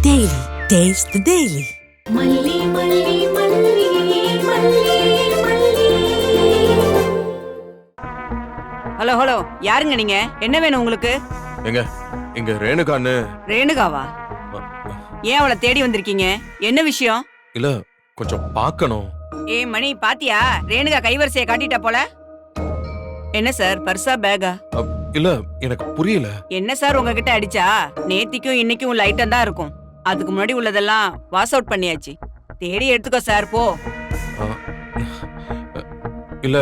Daily. Taste the Daily. மல்லி மல்லி மல்லி மல்லி மல்லி. ஹலோ ஹலோ, யாருங்க நீங்க? என்ன வேணும் உங்களுக்கு? எங்க இங்க ரேணுகான்னு. ரேணுகாவா? ஏன் அவளை தேடி வந்திருக்கீங்க? என்ன விஷயம்? இல்ல கொஞ்சம் பார்க்கணும். மணி பாத்தியா? ரேணுகா கைவரிசையை காட்டிட்டா போல. என்ன சார், பர்சா பேகா? இல்ல எனக்கு புரியல. என்ன சார் உங்ககிட்ட அடிச்சா? நேத்திக்கும் இன்னைக்கும் உள்ள ஐட்டம் தான் இருக்கும். அதுக்கு முன்னாடி உள்ளதெல்லாம் வாஷ் அவுட் பண்ணியாச்சு. தேடி எடுத்துக்கோ சார், போ. இல்ல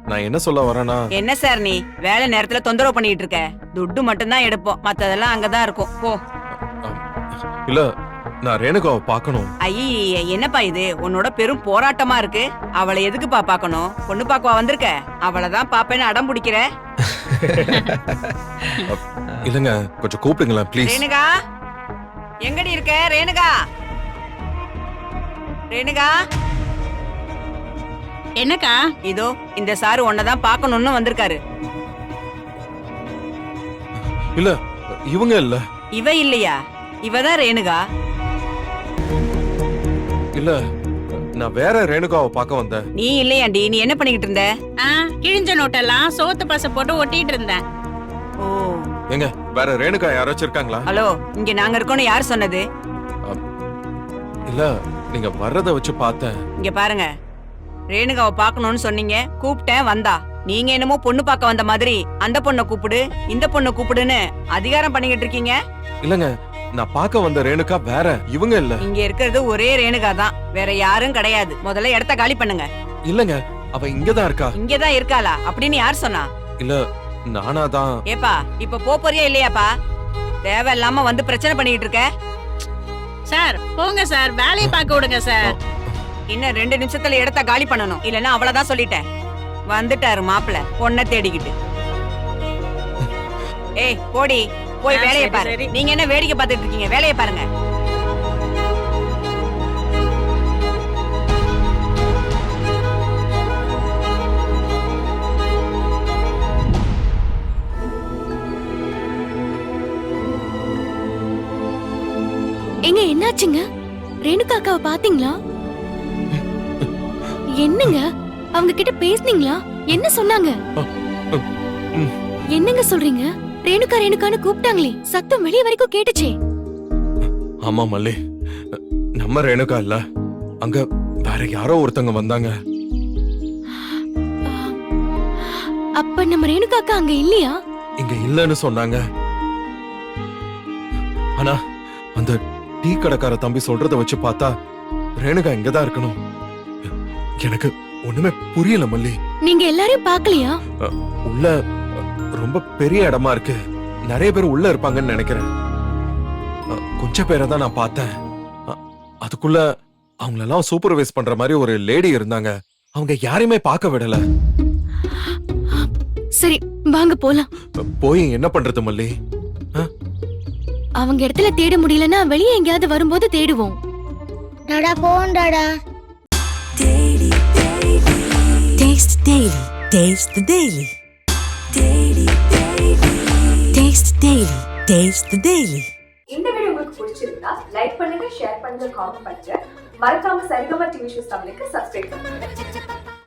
நான் என்ன சொல்ல வரேன்னா. என்ன சார் நீ வேலை நேரத்துல தொந்தரவு பண்ணிட்டு இருக்க? துட்டு மட்டும் தான் எடுப்போம், மத்ததெல்லாம் அங்கதான் இருக்கும், போ. இல்ல நான் ரேணுகாவை பார்க்கணும். ஐய, என்னப்பா இது? உன்னோட பெரும் போராட்டமா இருக்கு. அவளை எதுக்குப்பா பார்க்கணும்? பொண்ணு பார்க்கவா வந்திருக்க? அவளைதான் பாப்பேன்னு அடம் பிடிக்கிற. இல்லங்க கொஞ்சம் கூப்பிடுங்களேன் ப்ளீஸ். ரேணுகா, எங்கடி இருக்க? ரேணுகா, ரேணுகா. என்னக்கா? இதோ இந்த சாரு உன்னதான் பார்க்கணும்னு வந்திருக்காரு. இல்ல இவங்க இல்ல. இவ இல்லையா? இவதான் ரேணுகா. இல்ல நான் வேற ரேணுகாவை பார்க்க வந்தேன். நீ இல்லையாண்டி? நீ என்ன பண்ணிக்கிட்டு இருந்த? கிழிஞ்ச நோட்டெல்லாம் சோத்து பச போட்டு ஒட்டிட்டு இருந்தேன். ஓ, எங்க வேற ரேணுகா யாராச்சும் இருக்காங்களா? ஹலோ, இங்க நாங்க இருக்கோம்னு யார் சொன்னது? இல்ல நீங்க வர்றத வச்சு பார்த்தேன். இங்க பாருங்க, ரேணுகாவை பார்க்கணும்னு சொன்னீங்க, கூப்பிட்டேன், வந்தா. நீங்க என்னமோ பொண்ணு பார்க்க வந்த மாதிரி அந்த பொண்ணை கூப்பிடு இந்த பொண்ணை கூப்பிடுன்னு அதிகாரம் பண்ணிக்கிட்டு இருக்கீங்க. இல்லங்க நான் பார்க்க வந்த ரேணுகா வேற, இவங்க இல்ல. இங்க இருக்கிறது ஒரே ரேணுகா தான், வேற யாரும் கிடையாது. முதல்ல இடத்த காலி பண்ணுங்க. இல்லங்க அவ இங்கதான் இருக்கா. இங்கதான் இருக்காளா அப்படின்னு யார் சொன்னா? இல்ல நானா தான். ஏப்பா, இப்ப போறியா இல்லையாப்பா? தேவையில்லாம வந்து பிரச்சனை பண்ணிட்டு இருக்க. சார் போங்க சார், வேலையை பார்க்க விடுங்க சார். இன்னும் 2 நிமிஷத்துல இடத்த காலி பண்ணணும், இல்லன்னா அவ்வளவுதான் சொல்லிட்டேன். வந்துட்டாரு மாப்பிள்ள பொண்ணை தேடிக்கிட்டு. ஏய் போடி, போய் வேலையை பாரு. நீங்க என்ன வேடிக்கை பார்த்துட்டு இருக்கீங்க? வேலையை பாருங்க. எங்க என்னாச்சுங்க? ரேணுகா அக்காவை பாத்தீங்களா? என்னங்க அவங்க கிட்ட பேசுனீங்களா? என்ன சொன்னாங்க? என்னங்க சொல்றீங்க? ரேணுகா ரேணுகான்னு கூப்பிட்டாங்களே, சத்தம் வெளிய வரைக்கும் கேட்டுச்சே. ஆமா மல்லி, நம்ம ரேணுகா இல்ல, அங்க வேற யாரோ ஒருத்தங்க வந்தாங்க. அப்ப நம்ம ரேணுகா அக்கா அங்க இல்லையா? இங்க இல்லன்னு சொன்னாங்க. ஆனா அந்த டீ கடைக்கார தம்பி சொல்றத வச்சு பார்த்தா ரேணுகா இங்கதான் இருக்கணும். எனக்கு ஒண்ணுமே புரியல மல்லி. நீங்க எல்லாரையும் பார்க்கலையா? உள்ள ரொம்ப பெரிய இடமா இருக்கு, நிறைய பேர் உள்ள இருப்பாங்கன்னு நினைக்கிறேன். கொஞ்ச பேரை தான் நான் பார்த்தேன். அதுக்குள்ள அவங்களெல்லாம் சூப்பர்வைஸ் பண்ற மாதிரி ஒரு லேடி இருந்தாங்க. அவங்க யாரையுமே பார்க்க விடல. சரி வாங்க போலாம். போய் என்ன பண்றது மல்லி? அவங்க இடத்துல தேட முடியலன்னா வெளியே எங்கேயாவது வரும்போது தேடுவோம். Tata போண்டாடா. Daily. Taste Daily. Taste the Daily. Daily. Taste Daily. Taste the Daily. இந்த வீடியோ உங்களுக்கு பிடிச்சிருந்தா லைக் பண்ணுங்க, ஷேர் பண்ணுங்க, காமெண்ட் பண்ணுங்க. மறக்காம சரிகமா டிவி ஷோஸ் தமிழுக்கு சப்ஸ்கிரைப் பண்ணுங்க.